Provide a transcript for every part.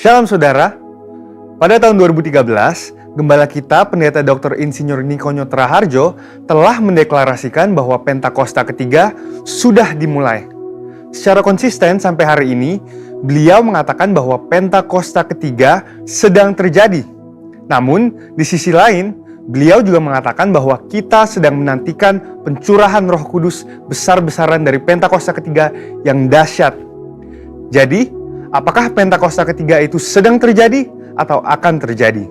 Shalom saudara, pada tahun 2013, Gembala kita, Pendeta Dr. Insinyur Nikonyo Traharjo, telah mendeklarasikan bahwa Pentakosta ketiga sudah dimulai. Secara konsisten sampai hari ini, beliau mengatakan bahwa Pentakosta ketiga sedang terjadi. Namun, di sisi lain, beliau juga mengatakan bahwa kita sedang menantikan pencurahan Roh Kudus besar-besaran dari Pentakosta ketiga yang dahsyat. Jadi, apakah Pentakosta ketiga itu sedang terjadi atau akan terjadi?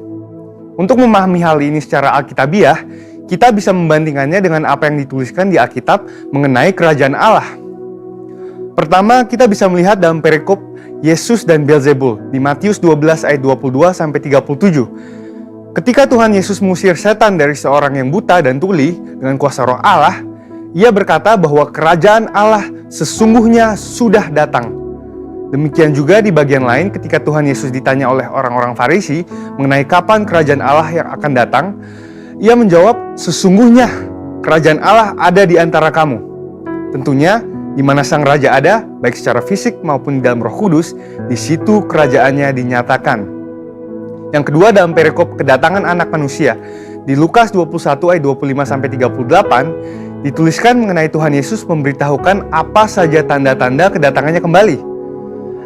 Untuk memahami hal ini secara alkitabiah, kita bisa membandingkannya dengan apa yang dituliskan di Alkitab mengenai kerajaan Allah. Pertama, kita bisa melihat dalam perikop Yesus dan Beelzebul di Matius 12 ayat 22-37. Ketika Tuhan Yesus mengusir setan dari seorang yang buta dan tuli dengan kuasa Roh Allah, ia berkata bahwa kerajaan Allah sesungguhnya sudah datang. Demikian juga di bagian lain ketika Tuhan Yesus ditanya oleh orang-orang Farisi mengenai kapan kerajaan Allah yang akan datang, ia menjawab, sesungguhnya kerajaan Allah ada di antara kamu. Tentunya, di mana sang raja ada, baik secara fisik maupun di dalam Roh Kudus, di situ kerajaannya dinyatakan. Yang kedua dalam perikop kedatangan anak manusia, di Lukas 21 ayat 25-38, dituliskan mengenai Tuhan Yesus memberitahukan apa saja tanda-tanda kedatangannya kembali.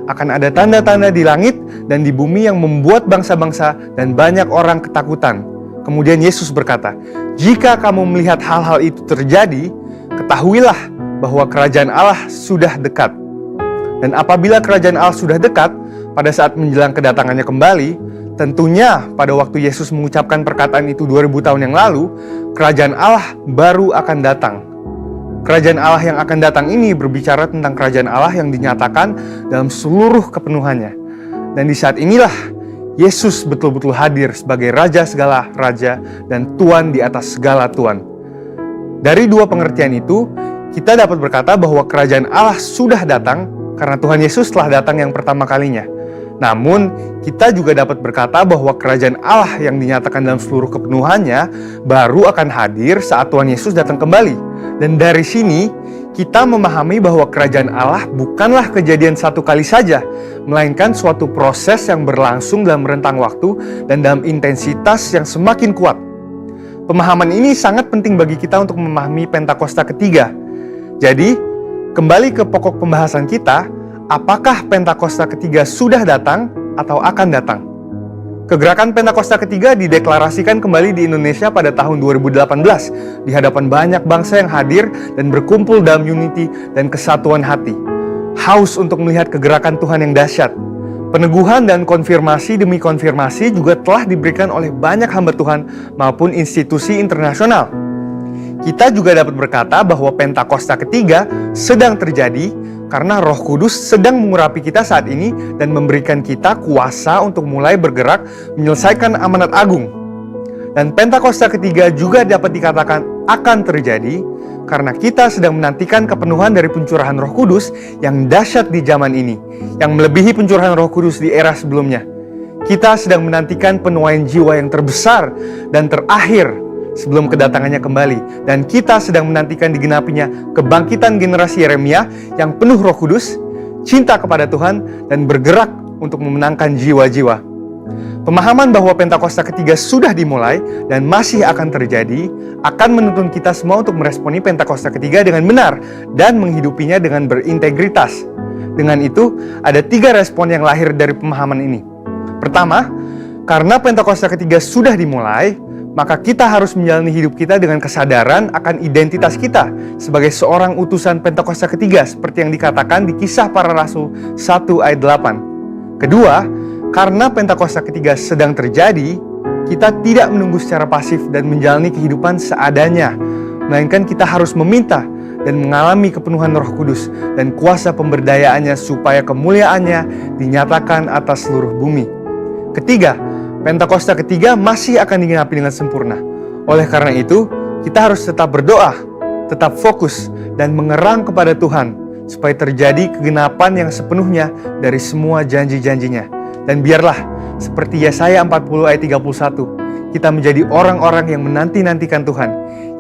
Akan ada tanda-tanda di langit dan di bumi yang membuat bangsa-bangsa dan banyak orang ketakutan. Kemudian Yesus berkata, jika kamu melihat hal-hal itu terjadi, ketahuilah bahwa kerajaan Allah sudah dekat. Dan apabila kerajaan Allah sudah dekat, pada saat menjelang kedatangannya kembali, tentunya pada waktu Yesus mengucapkan perkataan itu 2000 tahun yang lalu, kerajaan Allah baru akan datang. Kerajaan Allah yang akan datang ini berbicara tentang kerajaan Allah yang dinyatakan dalam seluruh kepenuhannya. Dan di saat inilah Yesus betul-betul hadir sebagai Raja segala Raja dan Tuan di atas segala Tuan. Dari dua pengertian itu, kita dapat berkata bahwa kerajaan Allah sudah datang karena Tuhan Yesus telah datang yang pertama kalinya. Namun, kita juga dapat berkata bahwa kerajaan Allah yang dinyatakan dalam seluruh kepenuhannya baru akan hadir saat Tuhan Yesus datang kembali. Dan dari sini, kita memahami bahwa kerajaan Allah bukanlah kejadian satu kali saja, melainkan suatu proses yang berlangsung dalam rentang waktu dan dalam intensitas yang semakin kuat. Pemahaman ini sangat penting bagi kita untuk memahami Pentakosta ketiga. Jadi, kembali ke pokok pembahasan kita, apakah Pentakosta ketiga sudah datang atau akan datang? Kegerakan Pentakosta ketiga dideklarasikan kembali di Indonesia pada tahun 2018 di hadapan banyak bangsa yang hadir dan berkumpul dalam unity dan kesatuan hati. Haus untuk melihat kegerakan Tuhan yang dahsyat. Peneguhan dan konfirmasi demi konfirmasi juga telah diberikan oleh banyak hamba Tuhan maupun institusi internasional. Kita juga dapat berkata bahwa Pentakosta ketiga sedang terjadi karena Roh Kudus sedang mengurapi kita saat ini dan memberikan kita kuasa untuk mulai bergerak menyelesaikan amanat agung. Dan Pentakosta ketiga juga dapat dikatakan akan terjadi karena kita sedang menantikan kepenuhan dari pencurahan Roh Kudus yang dahsyat di zaman ini, yang melebihi pencurahan Roh Kudus di era sebelumnya. Kita sedang menantikan penuaian jiwa yang terbesar dan terakhir sebelum kedatangannya kembali. Dan kita sedang menantikan digenapinya kebangkitan generasi Yeremia yang penuh Roh Kudus, cinta kepada Tuhan, dan bergerak untuk memenangkan jiwa-jiwa. Pemahaman bahwa Pentakosta ketiga sudah dimulai dan masih akan terjadi akan menuntun kita semua untuk meresponi Pentakosta ketiga dengan benar dan menghidupinya dengan berintegritas. Dengan itu, ada 3 respon yang lahir dari pemahaman ini. Pertama, karena Pentakosta ketiga sudah dimulai, maka kita harus menjalani hidup kita dengan kesadaran akan identitas kita sebagai seorang utusan Pentakosta ketiga seperti yang dikatakan di Kisah Para Rasul 1 ayat 8. Kedua, karena Pentakosta ketiga sedang terjadi, kita tidak menunggu secara pasif dan menjalani kehidupan seadanya, melainkan kita harus meminta dan mengalami kepenuhan Roh Kudus dan kuasa pemberdayaannya supaya kemuliaannya dinyatakan atas seluruh bumi. Ketiga, Pentakosta ketiga masih akan digenapi dengan sempurna. Oleh karena itu, kita harus tetap berdoa, tetap fokus, dan mengerang kepada Tuhan, supaya terjadi kegenapan yang sepenuhnya dari semua janji-janjinya. Dan biarlah, seperti Yesaya 40 ayat 31, kita menjadi orang-orang yang menanti-nantikan Tuhan,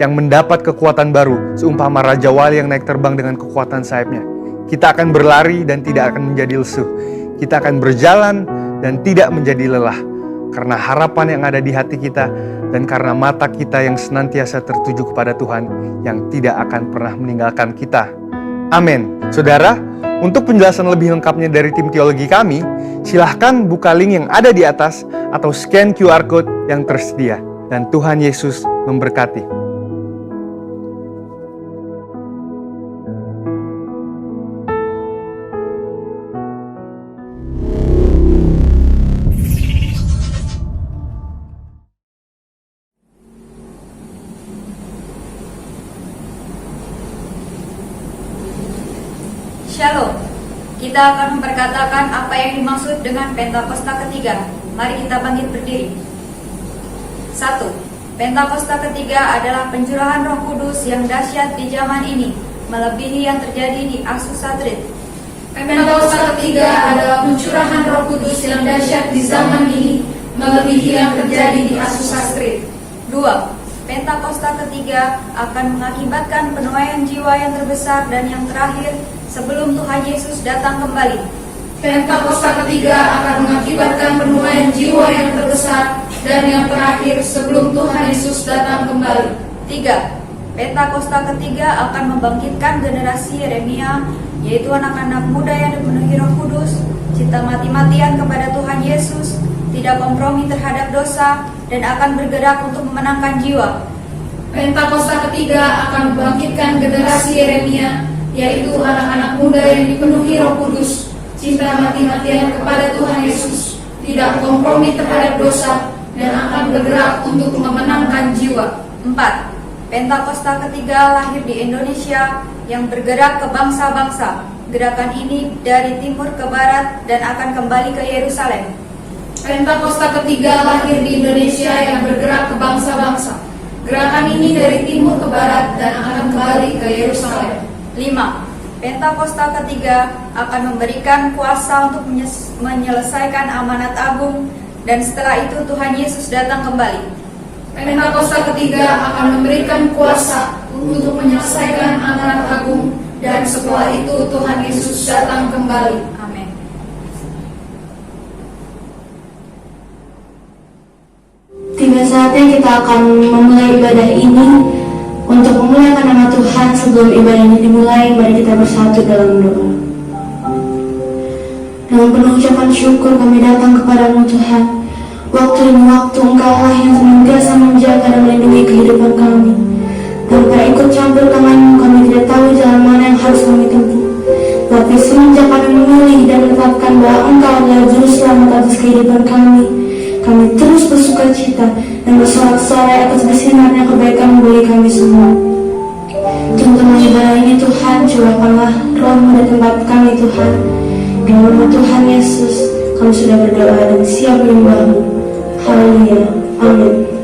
yang mendapat kekuatan baru, seumpama Raja Wali yang naik terbang dengan kekuatan sayapnya. Kita akan berlari dan tidak akan menjadi lesu. Kita akan berjalan dan tidak menjadi lelah, karena harapan yang ada di hati kita dan karena mata kita yang senantiasa tertuju kepada Tuhan yang tidak akan pernah meninggalkan kita. Amin. Saudara, untuk penjelasan lebih lengkapnya dari tim teologi kami, silahkan buka link yang ada di atas atau scan QR Code yang tersedia. Dan Tuhan Yesus memberkati. Shalom. Kita akan memperkatakan apa yang dimaksud dengan Pentakosta ketiga. Mari kita bangkit berdiri. 1. Pentakosta ketiga adalah pencurahan Roh Kudus yang dahsyat di zaman ini, melebihi yang terjadi di Azusa Street. Pentakosta ketiga adalah pencurahan Roh Kudus yang dahsyat di zaman ini, melebihi yang terjadi di Azusa Street. 2. Pentakosta ketiga akan mengakibatkan penuaian jiwa yang terbesar dan yang terakhir sebelum Tuhan Yesus datang kembali. Pentakosta ketiga akan mengakibatkan penuaian jiwa yang terbesar dan yang terakhir sebelum Tuhan Yesus datang kembali. 3. Pentakosta ketiga akan membangkitkan generasi Yeremia, yaitu anak-anak muda yang dipenuhi Roh Kudus, cinta mati-matian kepada Tuhan Yesus, tidak kompromi terhadap dosa, dan akan bergerak untuk memenangkan jiwa. Pentakosta ketiga akan membangkitkan generasi Yeremia, yaitu anak-anak muda yang dipenuhi Roh Kudus, cinta mati-matian kepada Tuhan Yesus, tidak kompromi terhadap dosa, dan akan bergerak untuk memenangkan jiwa. 4. Pentakosta ketiga lahir di Indonesia yang bergerak ke bangsa-bangsa. Gerakan ini dari timur ke barat dan akan kembali ke Yerusalem. Pentakosta ketiga lahir di Indonesia yang bergerak ke bangsa-bangsa. Gerakan ini dari timur ke barat dan akan kembali ke Yerusalem. 5. Pentakosta ketiga akan memberikan kuasa untuk menyelesaikan amanat agung, dan setelah itu Tuhan Yesus datang kembali. Pentakosta ketiga akan memberikan kuasa untuk menyelesaikan amanat agung, dan setelah itu Tuhan Yesus datang kembali. Amin. Tiba saatnya kita akan memulai ibadah ini. Untuk memuliakan nama Tuhan, sebelum ibadah ini dimulai, mari kita bersatu dalam doa. Dengan penuh ucapan syukur kami datang kepadamu Tuhan. Waktu demi waktu Engkaulah yang senantiasa menjaga dan melindungi kehidupan kami. Tanpa ikut campur tanganmu, kami tidak tahu jalan mana yang harus kami tempuh. Tapi semenjak kami memilih dan menetapkan bahwa Engkau adalah juru selamat atas kehidupan kami terus bersuka cita dan bersorak-sorai atas bersinarnya kebaikan bagi kami semua. Tuntunlah ibadah ini Tuhan, curahkanlah Roh-Mu di tempat kami Tuhan. Dalam nama Tuhan Yesus, kami sudah berdoa dan siap menyembah-Mu. Haleluya. Amin.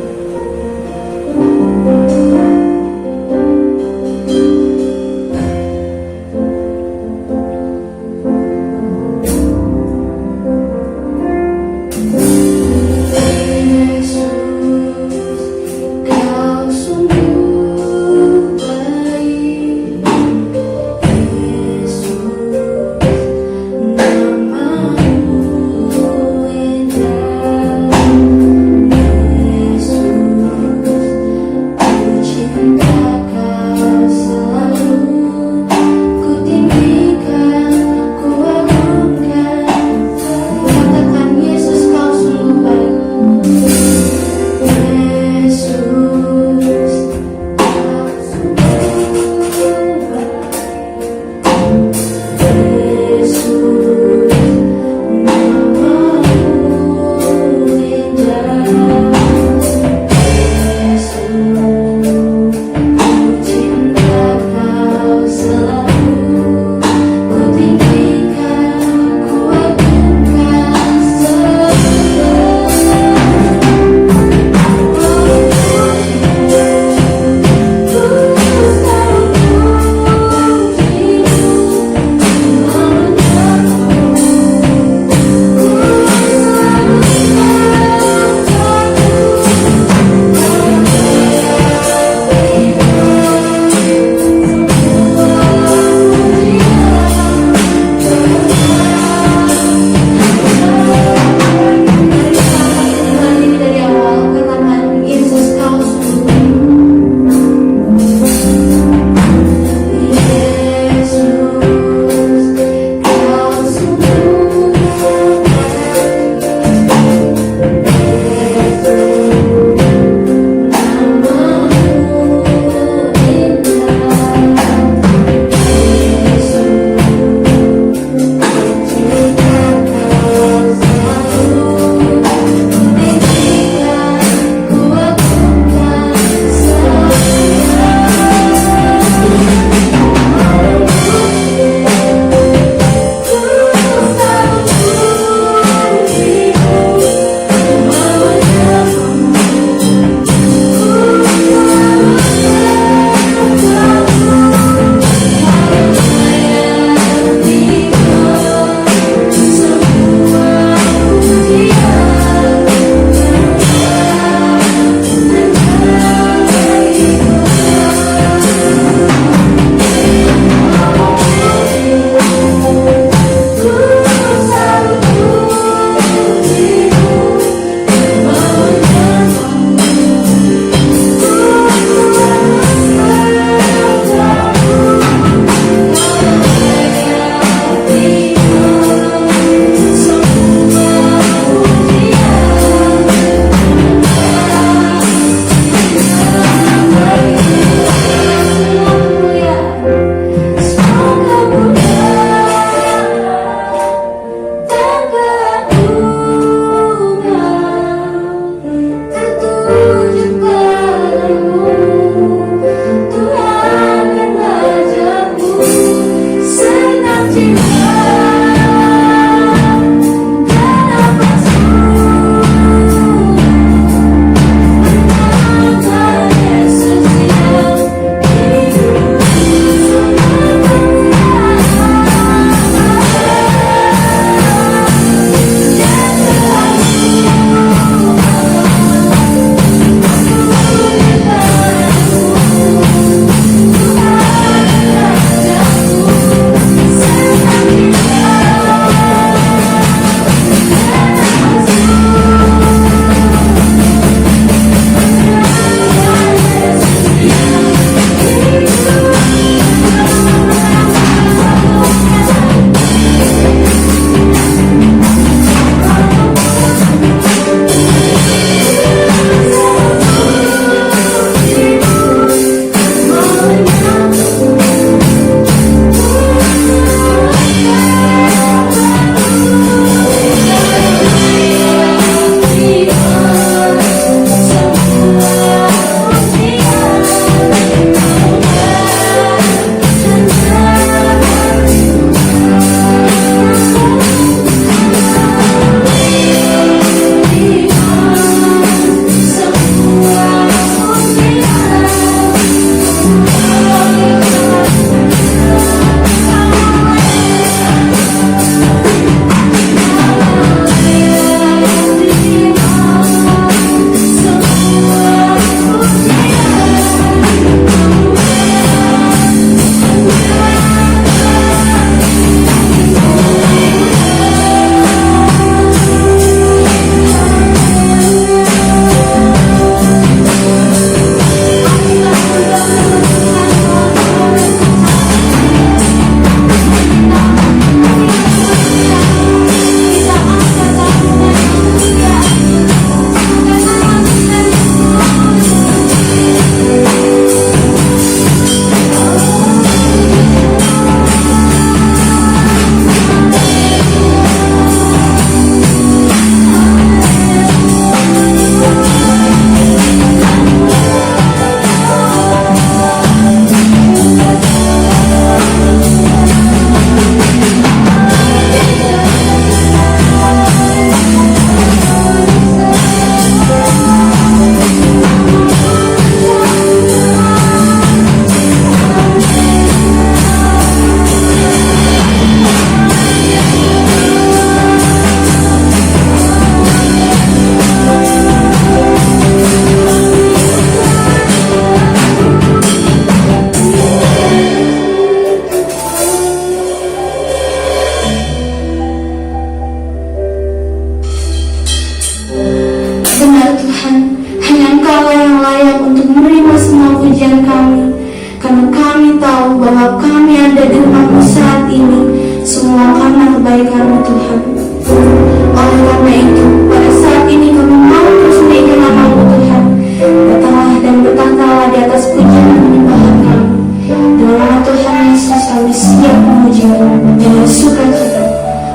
dengan sukacita.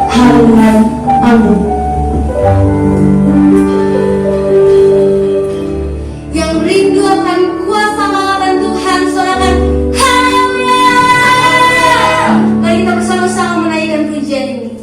Haleluya. Amin. Yang rindu akan kuasa lawan Tuhan, sorakan haleluya. Mari kita bersama-sama menaikkan pujian ini.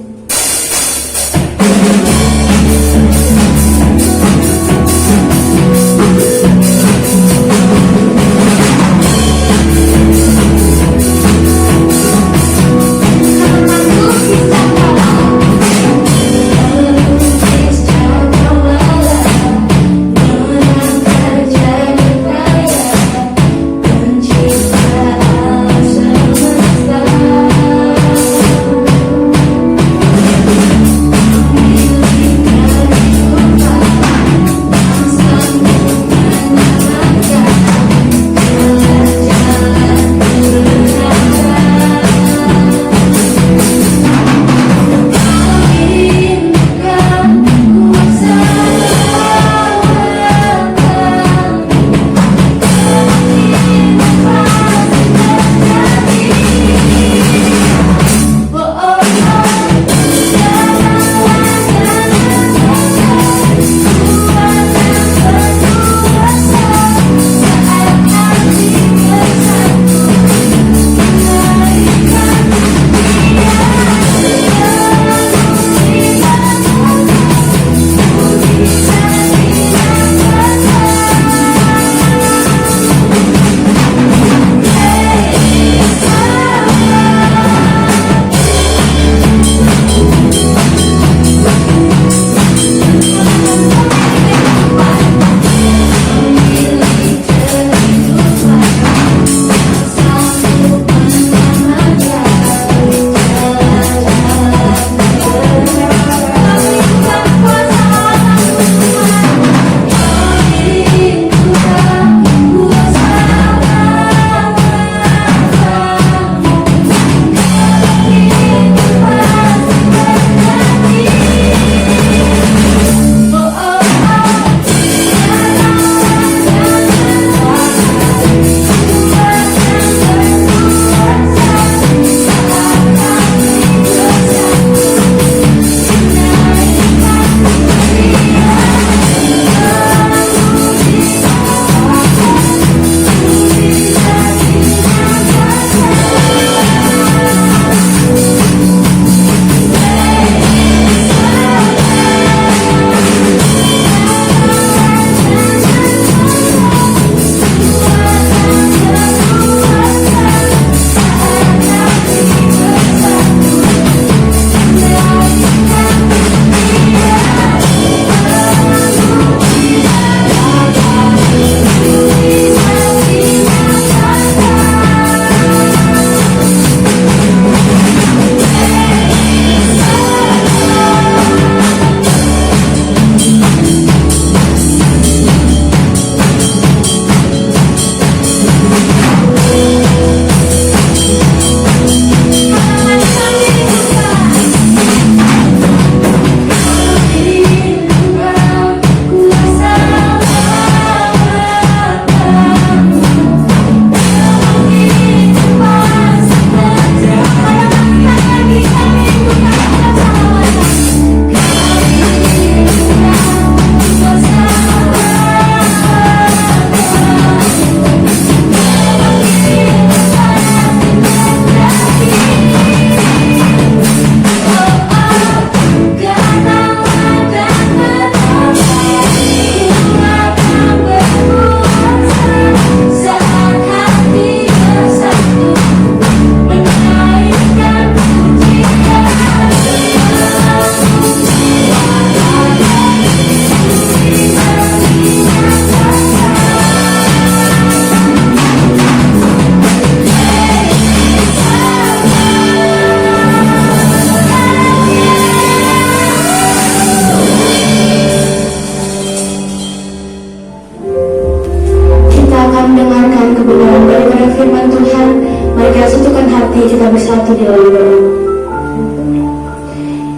kita bersatu di dalam doa.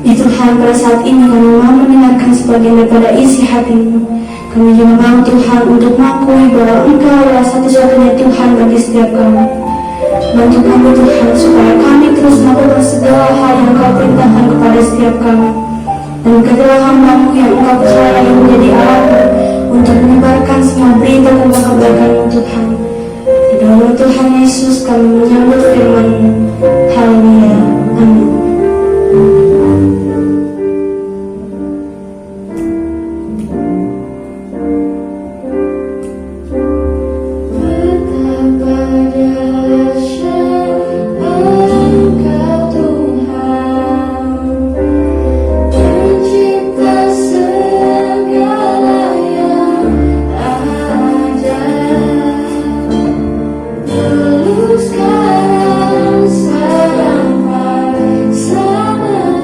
Ya Tuhan, pada saat ini kami mau mendengarkan sebagian daripada isi hati-Mu. Kami juga mau Tuhan untuk mengakui bahwa Engau adalah satu-satunya Tuhan bagi setiap kami. Bantu kami Tuhan, supaya kami terus melakukan segala hal yang Engkau perintahkan kepada setiap kami. Dan kedalah hamba-Mu yang Engkau percayai menjadi alatmu untuk menyebarkan semua berita tentang kebaikan-Mu Tuhan. Di dalam nama Tuhan Yesus kami menyambut firman-Mu. Haleluya. Amin. Sekarang sampai sama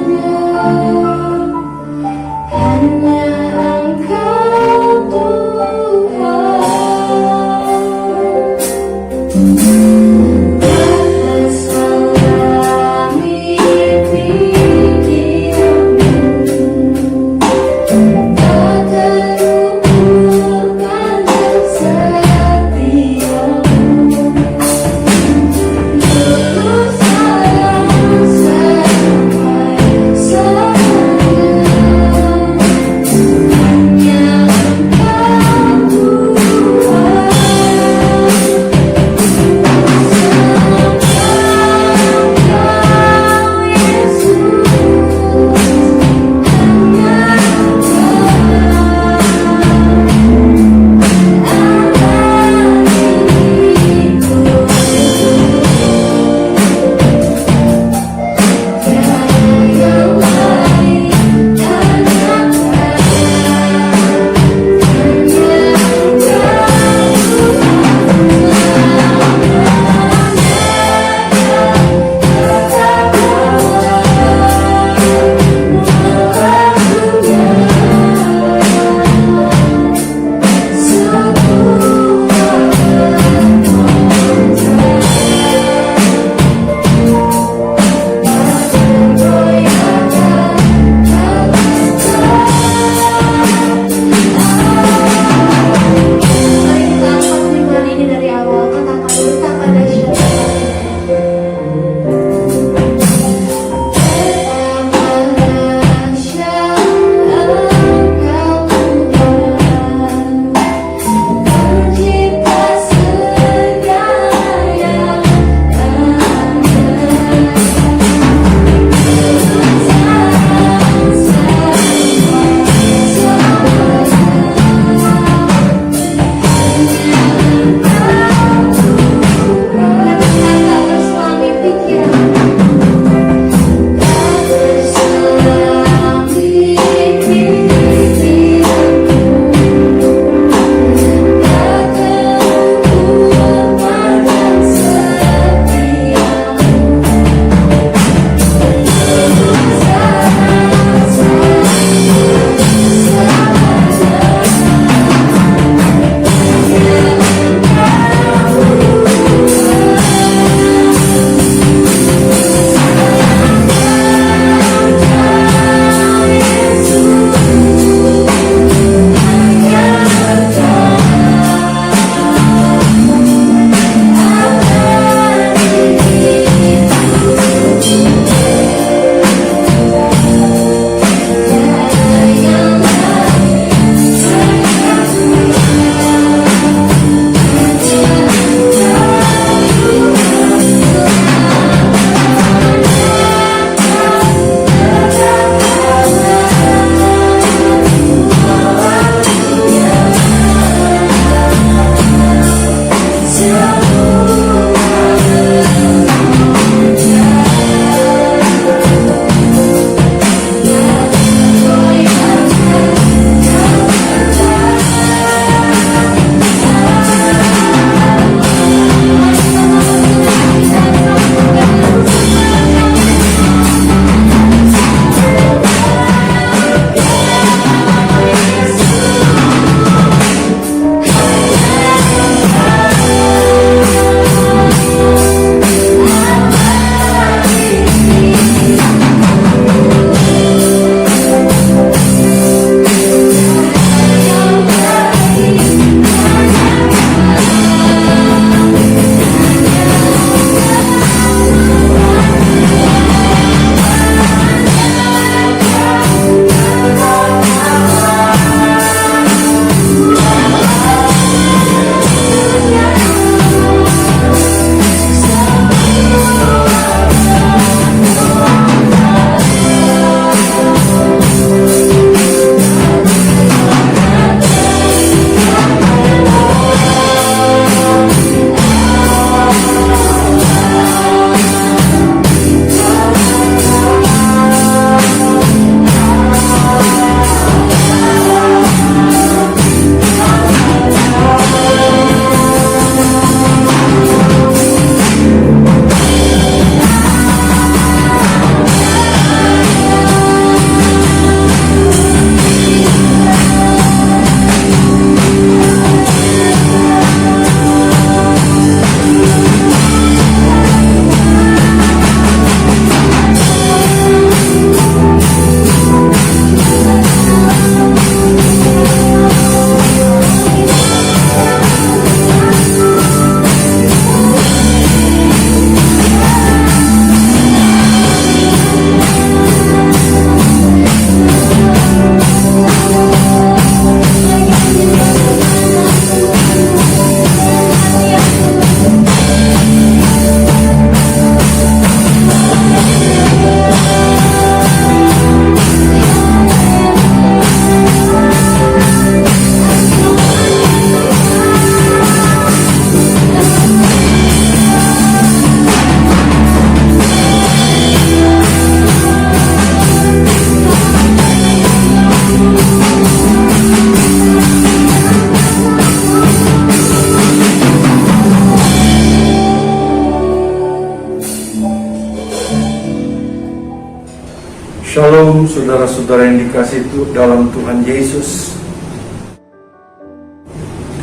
Shalom saudara-saudara yang dikasihi dalam Tuhan Yesus.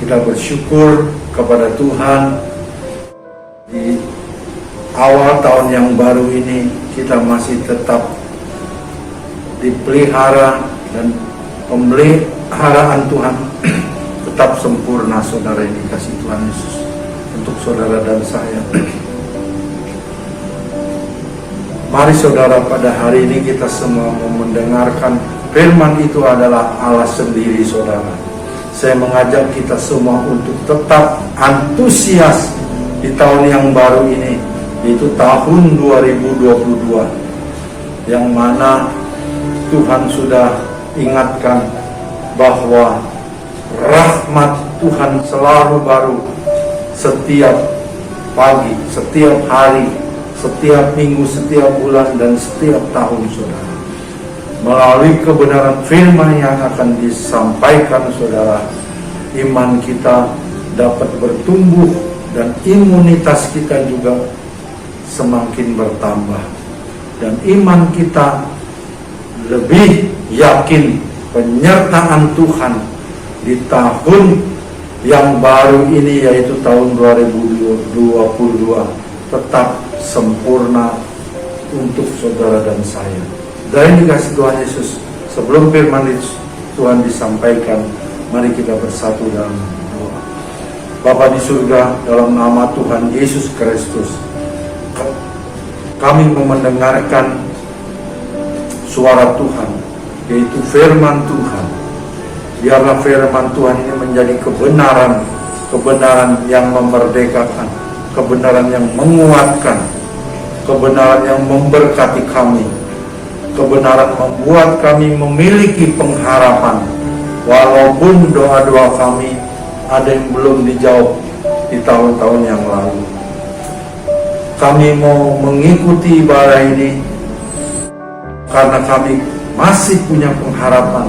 Kita bersyukur kepada Tuhan di awal tahun yang baru ini kita masih tetap dipelihara dan pemeliharaan Tuhan tetap sempurna, saudara yang dikasihi Tuhan Yesus, untuk saudara dan saya. Mari saudara, pada hari ini kita semua mau mendengarkan firman itu adalah Allah sendiri, saudara. Saya mengajak kita semua untuk tetap antusias di tahun yang baru ini, yaitu tahun 2022, yang mana Tuhan sudah ingatkan bahwa rahmat Tuhan selalu baru setiap pagi, setiap hari, setiap minggu, setiap bulan, dan setiap tahun, saudara. Melalui kebenaran firman yang akan disampaikan, saudara, iman kita dapat bertumbuh dan imunitas kita juga semakin bertambah. Dan iman kita lebih yakin penyertaan Tuhan di tahun yang baru ini, yaitu tahun 2022, tetap sempurna untuk saudara dan saya. Dan dikasih Tuhan Yesus, sebelum firman Tuhan disampaikan, mari kita bersatu dalam doa. Bapa di surga, dalam nama Tuhan Yesus Kristus, kami mendengarkan suara Tuhan, yaitu firman Tuhan. Biarlah firman Tuhan ini menjadi kebenaran, kebenaran yang memerdekakan, kebenaran yang menguatkan, kebenaran yang memberkati kami, kebenaran membuat kami memiliki pengharapan. Walaupun doa-doa kami ada yang belum dijawab di tahun-tahun yang lalu, kami mau mengikuti ibadah ini karena kami masih punya pengharapan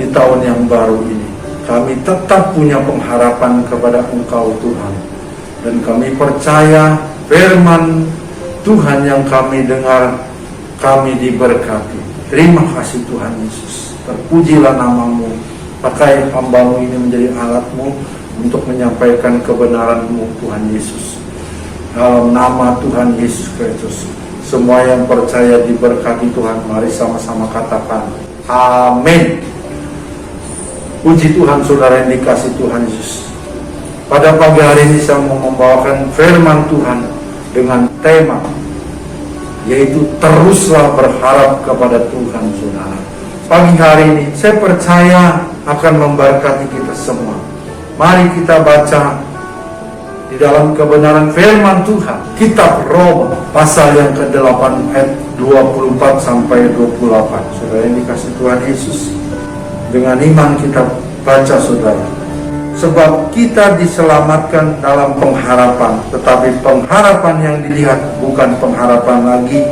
di tahun yang baru ini. Kami tetap punya pengharapan kepada Engkau, Tuhan. Dan kami percaya firman Tuhan yang kami dengar, kami diberkati. Terima kasih Tuhan Yesus. Terpujilah namamu. Pakai hamba-Mu ini menjadi alat-Mu untuk menyampaikan kebenaran-Mu, Tuhan Yesus. Dalam nama Tuhan Yesus Kristus, semua yang percaya diberkati Tuhan. Mari sama-sama katakan amin. Puji Tuhan, saudara yang dikasihi Tuhan Yesus. Pada pagi hari ini saya mau membawakan firman Tuhan dengan tema, yaitu teruslah berharap kepada Tuhan, saudara. Pagi hari ini saya percaya akan memberkati kita semua. Mari kita baca di dalam kebenaran firman Tuhan, kitab Roma pasal yang ke-8 ayat 24 sampai 28. Saudara yang dikasihi Tuhan Yesus, dengan iman kita baca, saudara. Sebab kita diselamatkan dalam pengharapan, tetapi pengharapan yang dilihat bukan pengharapan lagi.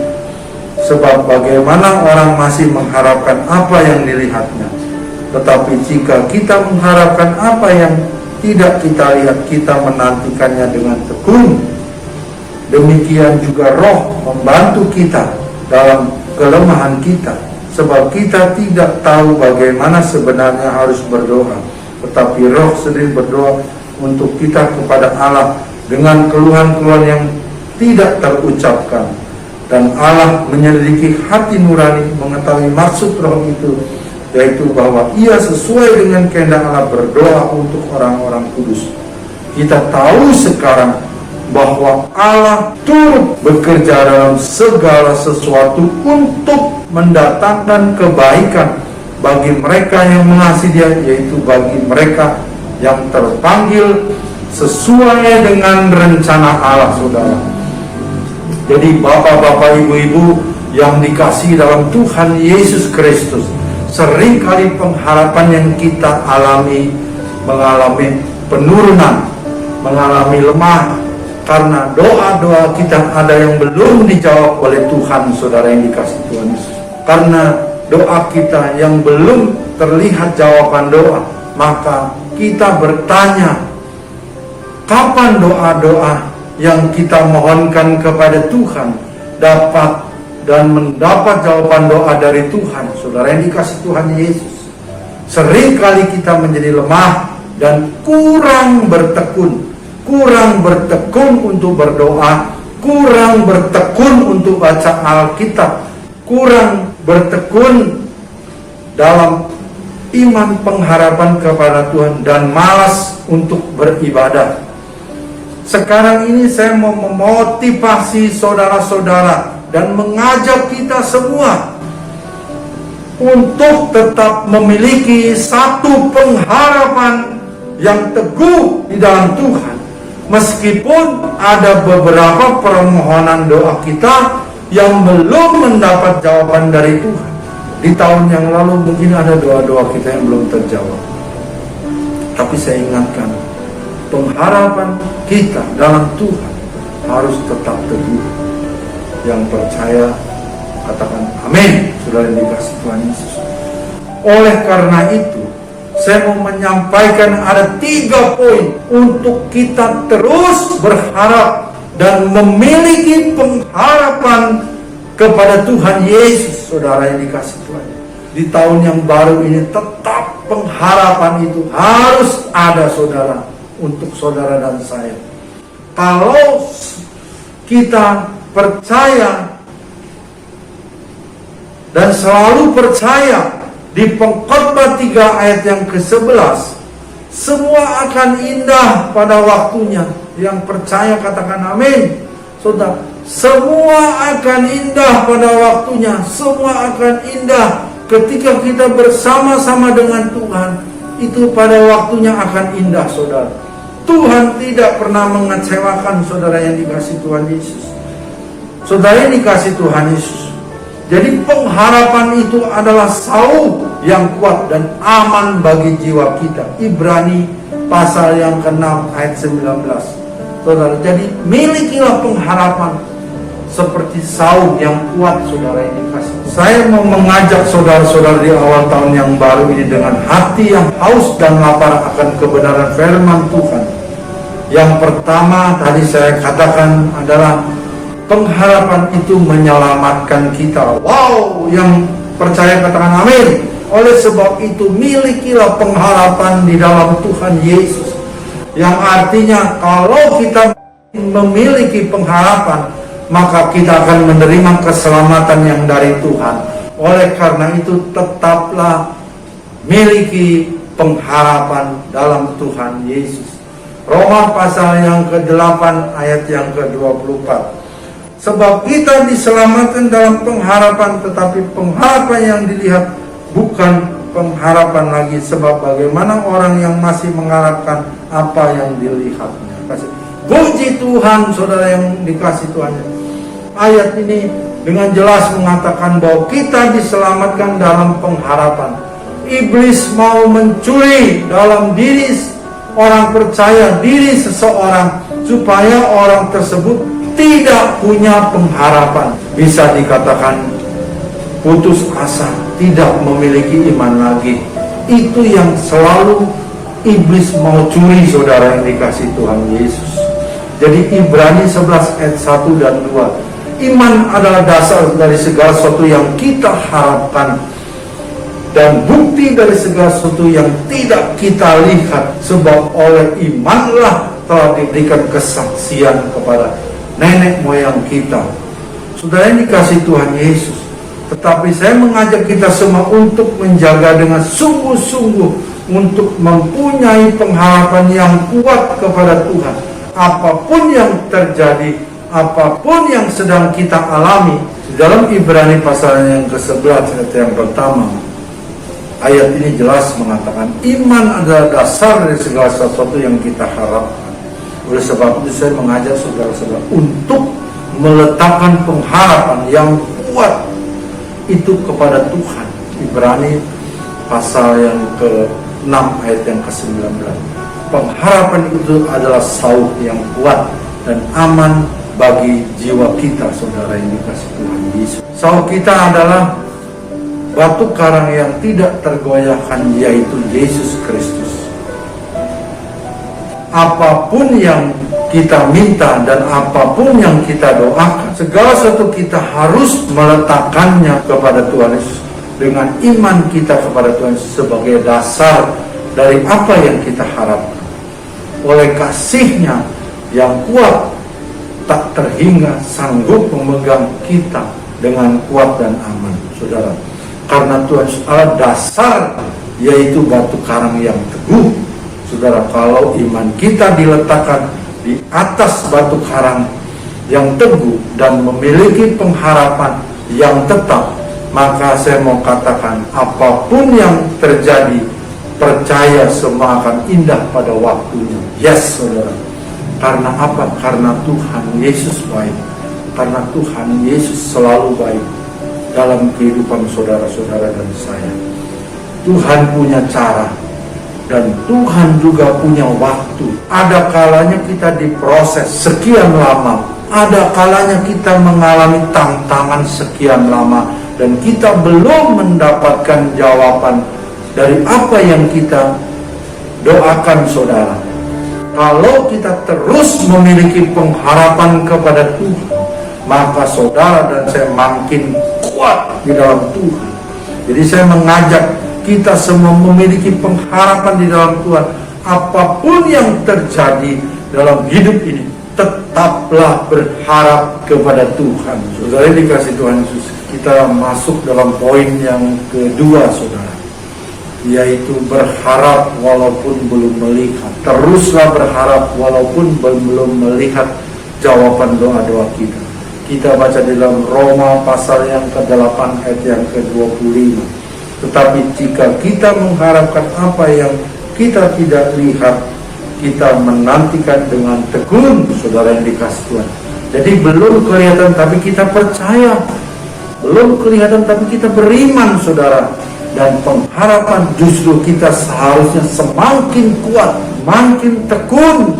Sebab bagaimana orang masih mengharapkan apa yang dilihatnya, tetapi jika kita mengharapkan apa yang tidak kita lihat, kita menantikannya dengan tekun. Demikian juga Roh membantu kita dalam kelemahan kita, sebab kita tidak tahu bagaimana sebenarnya harus berdoa, tetapi Roh sendiri berdoa untuk kita kepada Allah dengan keluhan-keluhan yang tidak terucapkan. Dan Allah menyelidiki hati nurani, mengetahui maksud Roh itu, yaitu bahwa ia sesuai dengan kehendak Allah berdoa untuk orang-orang kudus. Kita tahu sekarang bahwa Allah turut bekerja dalam segala sesuatu untuk mendatangkan kebaikan bagi mereka yang mengasihi Dia, yaitu bagi mereka yang terpanggil sesuai dengan rencana Allah, saudara. Jadi bapak-bapak, ibu-ibu yang dikasihi dalam Tuhan Yesus Kristus, seringkali pengharapan yang kita alami mengalami penurunan, mengalami lemah, karena doa-doa kita ada yang belum dijawab oleh Tuhan, saudara yang dikasihi Tuhan Yesus. Karena doa kita yang belum terlihat jawaban doa, maka kita bertanya, kapan doa-doa yang kita mohonkan kepada Tuhan dapat dan mendapat jawaban doa dari Tuhan. Saudara yang dikasih Tuhan Yesus, seringkali kita menjadi lemah dan kurang bertekun untuk berdoa, kurang bertekun untuk baca Alkitab, kurang bertekun dalam iman pengharapan kepada Tuhan, dan malas untuk beribadah. Sekarang ini saya mau memotivasi saudara-saudara dan mengajak kita semua untuk tetap memiliki satu pengharapan yang teguh di dalam Tuhan. Meskipun ada beberapa permohonan doa kita yang belum mendapat jawaban dari Tuhan. Di tahun yang lalu mungkin ada doa-doa kita yang belum terjawab. Tapi saya ingatkan, pengharapan kita dalam Tuhan harus tetap teguh. Yang percaya katakan amin. Saudara yang dikasih Tuhan Yesus. Oleh karena itu, saya mau menyampaikan ada 3 poin untuk kita terus berharap dan memiliki pengharapan kepada Tuhan Yesus. Saudara yang dikasih Tuhan, di tahun yang baru ini tetap pengharapan itu harus ada, saudara, untuk saudara dan saya. Kalau kita percaya dan selalu percaya di Pengkhotbah 3 ayat yang ke-11, semua akan indah pada waktunya. Yang percaya katakan amin. Saudara, semua akan indah pada waktunya. Semua akan indah ketika kita bersama-sama dengan Tuhan. Itu pada waktunya akan indah, saudara. Tuhan tidak pernah mengecewakan saudara yang dikasih Tuhan Yesus. Saudara yang dikasih Tuhan Yesus, jadi pengharapan itu adalah sauh yang kuat dan aman bagi jiwa kita. Ibrani pasal yang ke-6 ayat 19. Saudara, jadi milikilah pengharapan seperti sauh yang kuat, saudara yang dikasih. Saya mau mengajak saudara-saudara di awal tahun yang baru ini dengan hati yang haus dan lapar akan kebenaran firman Tuhan. Yang pertama tadi saya katakan adalah pengharapan itu menyelamatkan kita. Wow, yang percaya katakan amin. Oleh sebab itu milikilah pengharapan di dalam Tuhan Yesus. Yang artinya kalau kita memiliki pengharapan, maka kita akan menerima keselamatan yang dari Tuhan. Oleh karena itu tetaplah miliki pengharapan dalam Tuhan Yesus. Roma pasal yang ke-8 ayat yang ke-24. Sebab kita diselamatkan dalam pengharapan, tetapi pengharapan yang dilihat bukan pengharapan lagi. Sebab bagaimana orang yang masih mengharapkan apa yang dilihatnya. Puji Tuhan, saudara yang dikasih Tuhan. Ayat ini dengan jelas mengatakan bahwa kita diselamatkan dalam pengharapan. Iblis mau mencuri dalam diri orang percaya, diri seseorang, supaya orang tersebut tidak punya pengharapan. Bisa dikatakan putus asa, tidak memiliki iman lagi. Itu yang selalu iblis mau curi, saudara yang dikasih Tuhan Yesus. Jadi Ibrani 11 ayat 1 dan 2. Iman adalah dasar dari segala sesuatu yang kita harapkan dan bukti dari segala sesuatu yang tidak kita lihat. Sebab oleh imanlah telah diberikan kesaksian kepada nenek moyang kita. Saudara yang dikasih Tuhan Yesus, tetapi saya mengajak kita semua untuk menjaga dengan sungguh-sungguh untuk mempunyai pengharapan yang kuat kepada Tuhan. Apapun yang terjadi, apapun yang sedang kita alami. Di dalam Ibrani pasal yang ke-11 ayat yang pertama, ayat ini jelas mengatakan iman adalah dasar dari segala sesuatu yang kita harapkan. Oleh sebab itu saya mengajak saudara-saudara untuk meletakkan pengharapan yang kuat itu kepada Tuhan. Ibrani pasal yang ke-6 ayat yang ke-19. Pengharapan itu adalah sauh yang kuat dan aman bagi jiwa kita, saudara yang dikasih Tuhan Yesus. Sauh kita adalah batu karang yang tidak tergoyahkan, yaitu Yesus Kristus. Apapun yang kita minta dan apapun yang kita doakan, segala sesuatu kita harus meletakkannya kepada Tuhan Yesus dengan iman kita kepada Tuhan Yesus sebagai dasar dari apa yang kita harapkan. Oleh kasih-Nya yang kuat tak terhingga sanggup memegang kita dengan kuat dan aman, saudara. Karena Tuhan Yesus adalah dasar, yaitu batu karang yang teguh. Saudara, kalau iman kita diletakkan di atas batu karang yang teguh dan memiliki pengharapan yang tetap, maka saya mau katakan apapun yang terjadi, percaya semua akan indah pada waktunya. Yes, saudara. Karena apa? Karena Tuhan Yesus baik. Karena Tuhan Yesus selalu baik dalam kehidupan saudara-saudara dan saya. Tuhan punya cara, dan Tuhan juga punya waktu. Ada kalanya kita diproses sekian lama, ada kalanya kita mengalami tantangan sekian lama, dan kita belum mendapatkan jawaban dari apa yang kita doakan, saudara. Kalau kita terus memiliki pengharapan kepada Tuhan, maka saudara dan saya makin kuat di dalam Tuhan. Jadi saya mengajak kita semua memiliki pengharapan di dalam Tuhan. Apapun yang terjadi dalam hidup ini, tetaplah berharap kepada Tuhan. Saudara dikasih Tuhan Yesus, kita masuk dalam poin yang kedua, saudara, yaitu berharap walaupun belum melihat. Teruslah berharap walaupun belum melihat jawaban doa-doa kita. Kita baca di dalam Roma pasal yang ke-8 ayat yang ke-25. Tetapi jika kita mengharapkan apa yang kita tidak lihat, kita menantikan dengan tekun, saudara yang dikasih Tuhan. Jadi belum kelihatan tapi kita percaya, belum kelihatan tapi kita beriman, saudara. Dan pengharapan justru kita seharusnya semakin kuat, makin tekun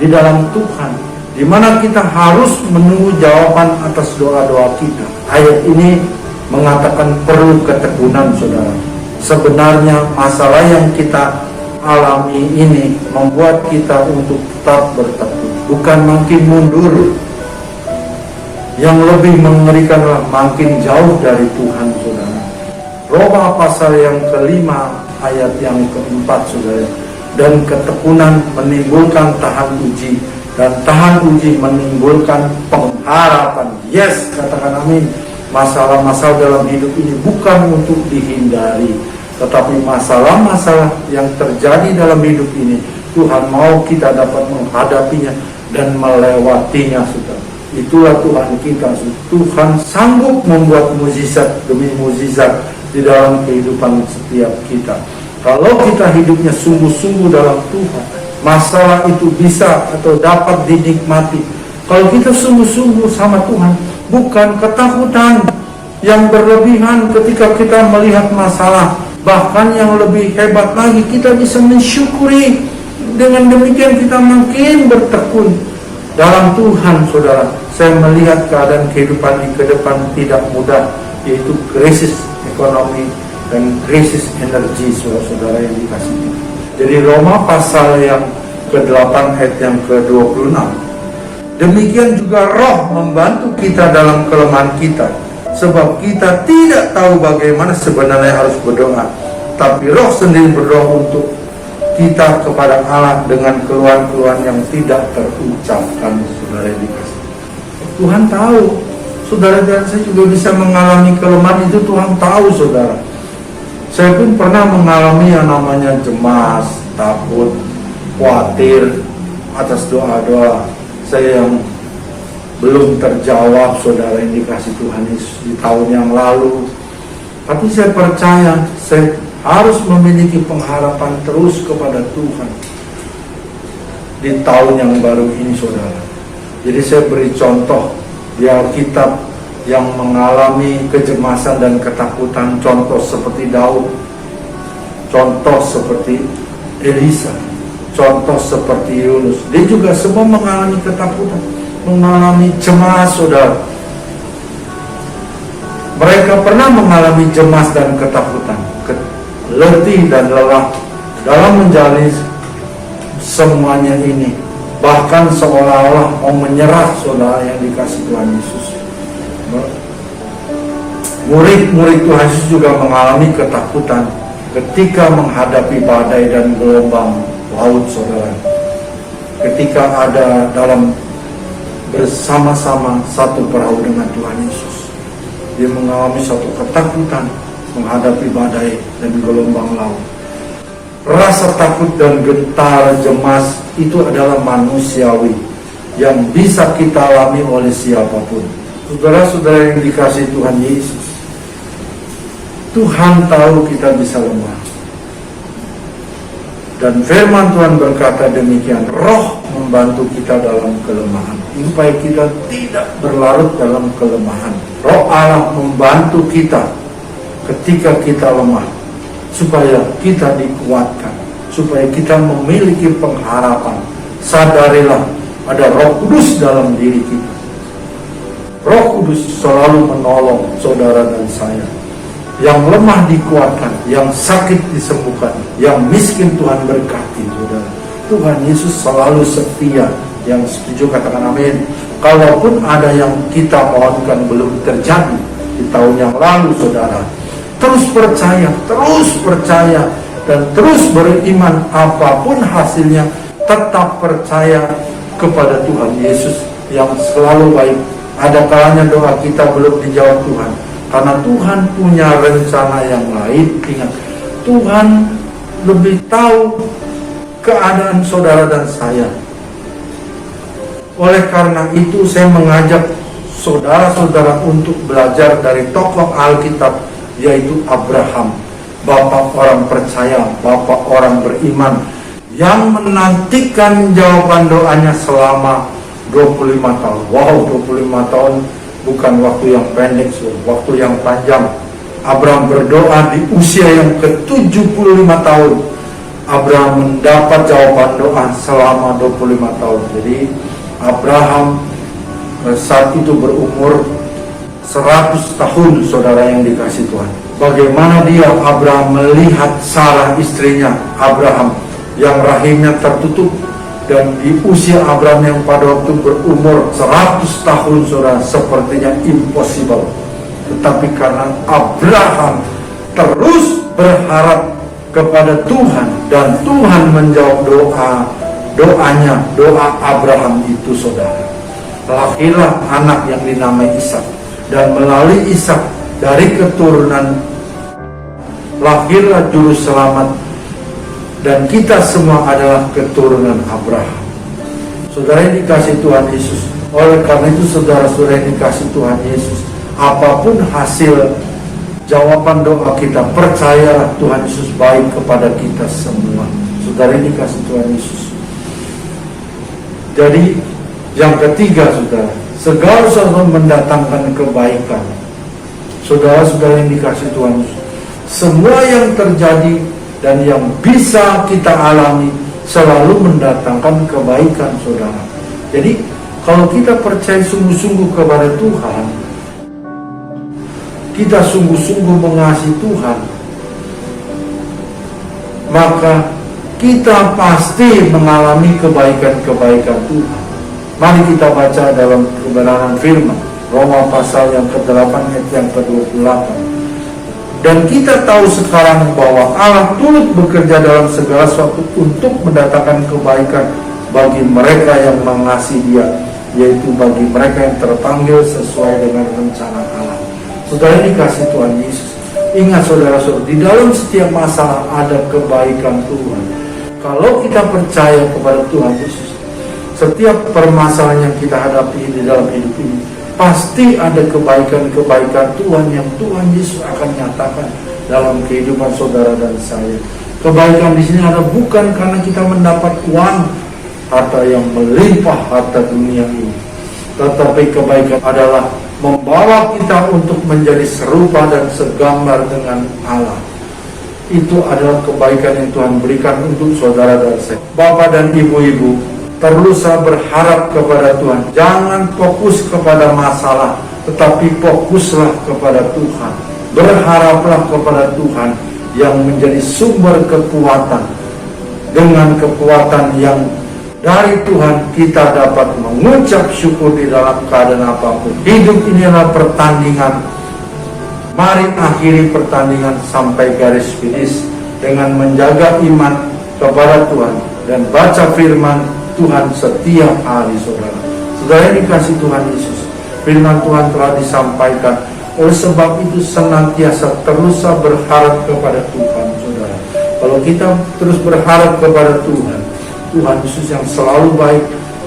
di dalam Tuhan, di mana kita harus menunggu jawaban atas doa-doa kita. Ayat ini mengatakan perlu ketekunan, saudara. Sebenarnya masalah yang kita alami ini membuat kita untuk tetap bertekun, bukan makin mundur. Yang lebih mengerikan adalah makin jauh dari Tuhan, saudara. Roma pasal yang ke-5 ayat yang ke-4, saudara. Dan ketekunan menimbulkan tahan uji, dan tahan uji menimbulkan pengharapan. Yes, katakan amin. Masalah-masalah dalam hidup ini bukan untuk dihindari, tetapi masalah-masalah yang terjadi dalam hidup ini Tuhan mau kita dapat menghadapinya dan melewatinya, saudara. Itulah Tuhan kita. Tuhan sanggup membuat mukjizat demi mukjizat di dalam kehidupan setiap kita. Kalau kita hidupnya sungguh-sungguh dalam Tuhan, masalah itu bisa atau dapat dinikmati. Kalau kita sungguh-sungguh sama Tuhan, bukan ketakutan yang berlebihan ketika kita melihat masalah. Bahkan yang lebih hebat lagi, kita bisa mensyukuri. Dengan demikian kita makin bertekun dalam Tuhan, saudara. Saya melihat keadaan kehidupan di ke depan tidak mudah, yaitu krisis ekonomi dan krisis energi, saudara yang dikasih. Jadi Roma pasal yang ke-8 ayat yang ke-26. Demikian juga Roh membantu kita dalam kelemahan kita, sebab kita tidak tahu bagaimana sebenarnya harus berdoa, tapi Roh sendiri berdoa untuk kita kepada Allah dengan keluhan-keluhan yang tidak terucapkan, saudara yang dikasih. Tuhan tahu. Saudara dan saya juga bisa mengalami kelemahan itu, Tuhan tahu, saudara. Saya pun pernah mengalami yang namanya cemas, takut, khawatir atas doa-doa saya yang belum terjawab, saudara yang dikasih Tuhan Yesus di tahun yang lalu. Tapi saya percaya saya harus memiliki pengharapan terus kepada Tuhan di tahun yang baru ini, saudara. Jadi saya beri contoh di Alkitab yang mengalami kecemasan dan ketakutan, contoh seperti Daud, contoh seperti Elisa, contoh seperti Yunus. Dia juga semua mengalami ketakutan, mengalami cemas, saudara. Mereka pernah mengalami cemas dan ketakutan, letih dan lelah dalam menjalani semuanya ini. bahkan seolah-olah mau menyerah saudara yang dikasih Tuhan Yesus. Murid-murid Tuhan Yesus juga mengalami ketakutan ketika menghadapi badai dan gelombang laut saudara. Ketika ada dalam bersama-sama satu perahu dengan Tuhan Yesus, dia mengalami suatu ketakutan menghadapi badai dan gelombang laut. Rasa takut dan gentar cemas itu adalah manusiawi yang bisa kita alami oleh siapapun. Saudara-saudara yang dikasihi Tuhan Yesus, Tuhan tahu kita bisa lemah. Dan firman Tuhan berkata demikian, Roh membantu kita dalam kelemahan, supaya kita tidak berlarut dalam kelemahan. Roh Allah membantu kita ketika kita lemah, supaya kita dikuatkan, supaya kita memiliki pengharapan. Sadarilah ada Roh Kudus dalam diri kita. Roh Kudus selalu menolong saudara dan saya. Yang lemah dikuatkan, yang sakit disembuhkan, yang miskin Tuhan berkati saudara. Tuhan Yesus selalu setia. Yang setuju katakan amin. Kalaupun ada yang kita mohonkan belum terjadi di tahun yang lalu saudara, terus percaya dan terus beriman, apapun hasilnya tetap percaya kepada Tuhan Yesus yang selalu baik. Ada kalanya doa kita belum dijawab Tuhan, karena Tuhan punya rencana yang lain. Ingat, Tuhan lebih tahu keadaan saudara dan saya. Oleh karena itu saya mengajak saudara-saudara untuk belajar dari tokoh Alkitab, yaitu Abraham, bapak orang percaya, bapak orang beriman, yang menantikan jawaban doanya selama 25 tahun. Wow, 25 tahun bukan waktu yang pendek, waktu yang panjang. Abraham berdoa di usia yang ke-75 tahun. Abraham mendapat jawaban doa selama 25 tahun. Jadi Abraham saat itu berumur 100 tahun saudara yang dikasih Tuhan. Bagaimana dia Abraham melihat Sarah istrinya Abraham yang rahimnya tertutup. Dan di usia Abraham yang pada waktu berumur 100 tahun saudara, sepertinya impossible. Tetapi karena Abraham terus berharap kepada Tuhan, dan Tuhan menjawab doanya, doa Abraham itu saudara. Lahirlah anak yang dinamai Ishak, dan melalui Ishak dari keturunan lahirlah juru selamat. Dan kita semua adalah keturunan Abraham. Saudara yang dikasih Tuhan Yesus, oleh karena itu saudara-saudara yang dikasih Tuhan Yesus, apapun hasil jawaban doa kita, percayalah Tuhan Yesus baik kepada kita semua. Saudara yang dikasih Tuhan Yesus. Jadi yang ketiga saudara, segala sesuatu mendatangkan kebaikan. Saudara-saudara yang dikasih Tuhan Yesus, semua yang terjadi dan yang bisa kita alami selalu mendatangkan kebaikan saudara. Jadi kalau kita percaya sungguh-sungguh kepada Tuhan, kita sungguh-sungguh mengasihi Tuhan, maka kita pasti mengalami kebaikan-kebaikan Tuhan. Mari kita baca dalam kebenaran firman Roma pasal yang ke-8 ayat yang ke-28. Dan kita tahu sekarang bahwa Allah turut bekerja dalam segala sesuatu untuk mendatangkan kebaikan bagi mereka yang mengasihi Dia, yaitu bagi mereka yang terpanggil sesuai dengan rencana Allah. Saudara dikasih Tuhan Yesus, ingat saudara-saudara, di dalam setiap masalah ada kebaikan Tuhan. Kalau kita percaya kepada Tuhan Yesus, setiap permasalahan yang kita hadapi di dalam hidup ini, pasti ada kebaikan-kebaikan Tuhan yang Tuhan Yesus akan nyatakan dalam kehidupan saudara dan saya. Kebaikan di sini ada bukan karena kita mendapat uang, harta yang melimpah, harta dunia ini. Tetapi kebaikan adalah membawa kita untuk menjadi serupa dan segambar dengan Allah. Itu adalah kebaikan yang Tuhan berikan untuk saudara dan saya. Bapak dan ibu-ibu, perlu saya berharap kepada Tuhan. Jangan fokus kepada masalah, tetapi fokuslah kepada Tuhan. Berharaplah kepada Tuhan yang menjadi sumber kekuatan. Dengan kekuatan yang dari Tuhan kita dapat mengucap syukur di dalam keadaan apapun. Hidup ini adalah pertandingan. Mari akhiri pertandingan sampai garis finish dengan menjaga iman kepada Tuhan dan baca firman Tuhan setiap hari, saudara. Saudara yang dikasih Tuhan Yesus, firman Tuhan telah disampaikan. Oleh sebab itu senantiasa terus berharap kepada Tuhan, saudara. Kalau kita terus berharap kepada Tuhan Yesus yang selalu baik,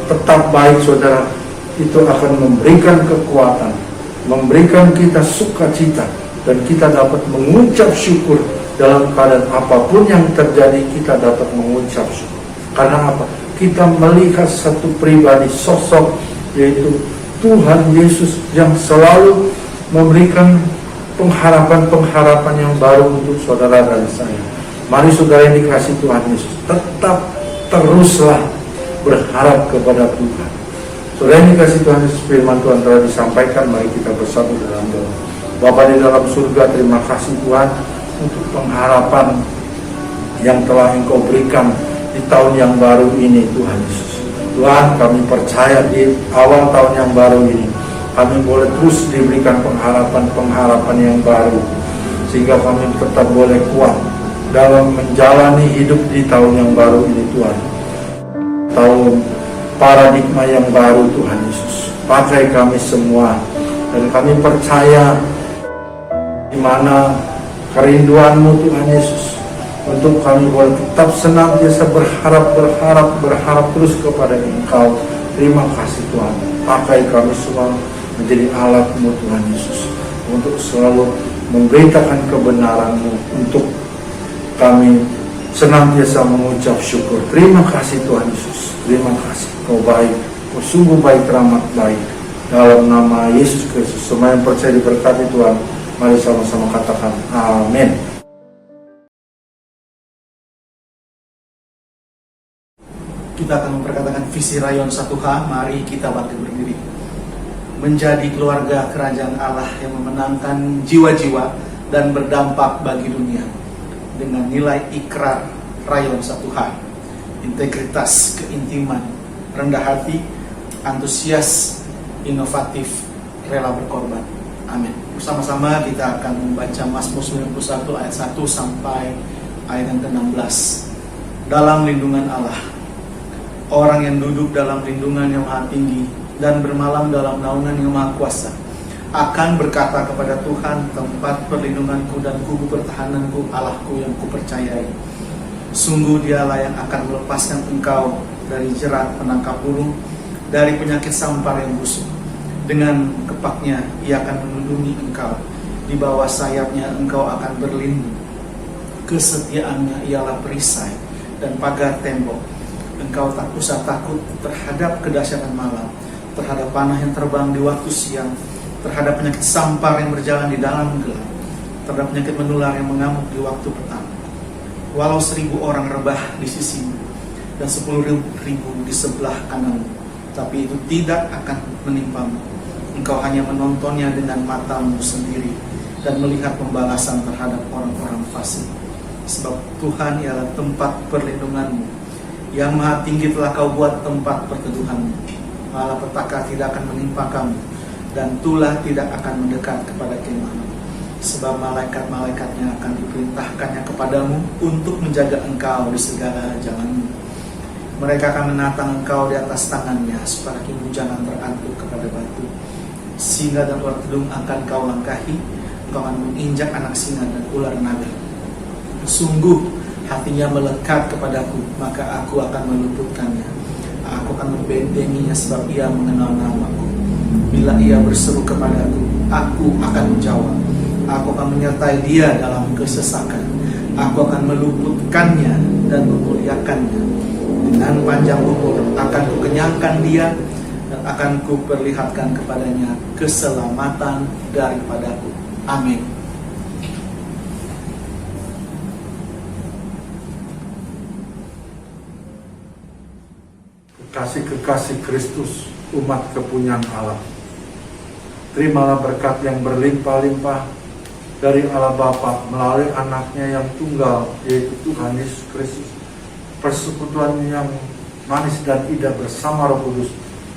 tetap baik, saudara, itu akan memberikan kekuatan, memberikan kita sukacita, dan kita dapat mengucap syukur dalam keadaan apapun yang terjadi. Kita dapat mengucap syukur. Karena apa? Kita melihat satu pribadi, sosok, yaitu Tuhan Yesus yang selalu memberikan pengharapan-pengharapan yang baru untuk saudara dan saya. Mari saudara yang dikasih Tuhan Yesus, tetap teruslah berharap kepada Tuhan. Saudara yang dikasih Tuhan Yesus, firman Tuhan telah disampaikan. Mari kita bersatu dalam doa. Bapa di dalam surga, terima kasih Tuhan untuk pengharapan yang telah Engkau berikan di tahun yang baru ini, Tuhan Yesus. Tuhan, kami percaya di awal tahun yang baru ini kami boleh terus diberikan pengharapan-pengharapan yang baru, sehingga kami tetap boleh kuat dalam menjalani hidup di tahun yang baru ini, Tuhan. Tahun paradigma yang baru, Tuhan Yesus. Pakai kami semua, dan kami percaya di mana kerinduan-Mu, Tuhan Yesus, untuk kami boleh tetap senantiasa berharap terus kepada Engkau. Terima kasih Tuhan. Pakai kami semua menjadi alat-Mu, Tuhan Yesus, untuk selalu memberitakan kebenaran-Mu, untuk kami senantiasa mengucap syukur. Terima kasih Tuhan Yesus. Terima kasih. Kau baik, Kau sungguh baik, teramat baik. Dalam nama Yesus Kristus, semua yang percaya diberkati Tuhan. Mari sama-sama katakan amin. Kita akan memperkatakan visi rayon 1H. Mari kita bangkit berdiri. Menjadi keluarga kerajaan Allah yang memenangkan jiwa-jiwa dan berdampak bagi dunia. Dengan nilai ikrar rayon 1H, integritas, keintiman, rendah hati, antusias, inovatif, rela berkorban. Amin. Bersama-sama kita akan membaca Mazmur 91 ayat 1 sampai ayat yang ke-16. Dalam lindungan Allah, orang yang duduk dalam lindungan yang maha tinggi dan bermalam dalam naungan yang maha kuasa akan berkata kepada Tuhan, tempat perlindunganku dan kubu pertahananku, Allahku yang kupercayai. Sungguh Dialah yang akan melepaskan engkau dari jerat penangkap burung, dari penyakit sampar yang busuk. Dengan kepaknya Ia akan melindungi engkau, di bawah sayapnya engkau akan berlindung. Kesetiaannya ialah perisai dan pagar tembok. Engkau tak usah takut terhadap kedahsyatan malam, terhadap panah yang terbang di waktu siang, terhadap penyakit sampar yang berjalan di dalam gelap, terhadap penyakit menular yang mengamuk di waktu petang. Walau 1000 orang rebah di sisimu dan 10.000 di sebelah kananmu, tapi itu tidak akan menimpamu. Engkau hanya menontonnya dengan matamu sendiri dan melihat pembalasan terhadap orang-orang fasik. Sebab Tuhan ialah tempat perlindunganmu, yang maha tinggi telah kau buat tempat perteduhanmu. Malapetaka tidak akan menimpa kamu, dan tulah tidak akan mendekat kepada kemahmu. Sebab malaikat-malaikatnya akan diperintahkannya kepadamu untuk menjaga engkau di segala jalanmu. Mereka akan menatang engkau di atas tangannya, supaya kakimu jangan terantuk kepada batu. Singa dan ular telung akan kau langkahi, engkau akan menginjak anak singa dan ular naga. Sungguh hatinya melekat kepadaku, maka aku akan meluputkannya. Aku akan membentenginya sebab ia mengenal namaku. Bila ia berseru kepadaku, aku akan menjawab. Aku akan menyertai dia dalam kesesakan. Aku akan meluputkannya dan memuliakannya. Dengan panjang umur akan kukenyangkan dia, dan akan kuperlihatkan kepadanya keselamatan daripadaku. Amin. Kekasih-kekasih Kristus, umat kepunyaan Allah, terimalah berkat yang berlimpah-limpah dari Allah Bapa melalui anaknya yang tunggal, yaitu Tuhan Yesus Kristus. Persekutuan yang manis dan indah bersama Roh Kudus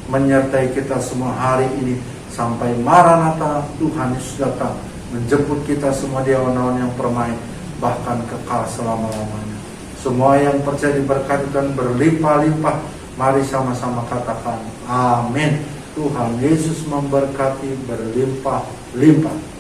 menyertai kita semua hari ini sampai Maranatha Tuhan Yesus datang menjemput kita semua di awan-awan yang permai bahkan kekal selama-lamanya. Semua yang percaya diberkati dan berlimpah-limpah, mari sama-sama katakan amin. Tuhan Yesus memberkati berlimpah-limpah.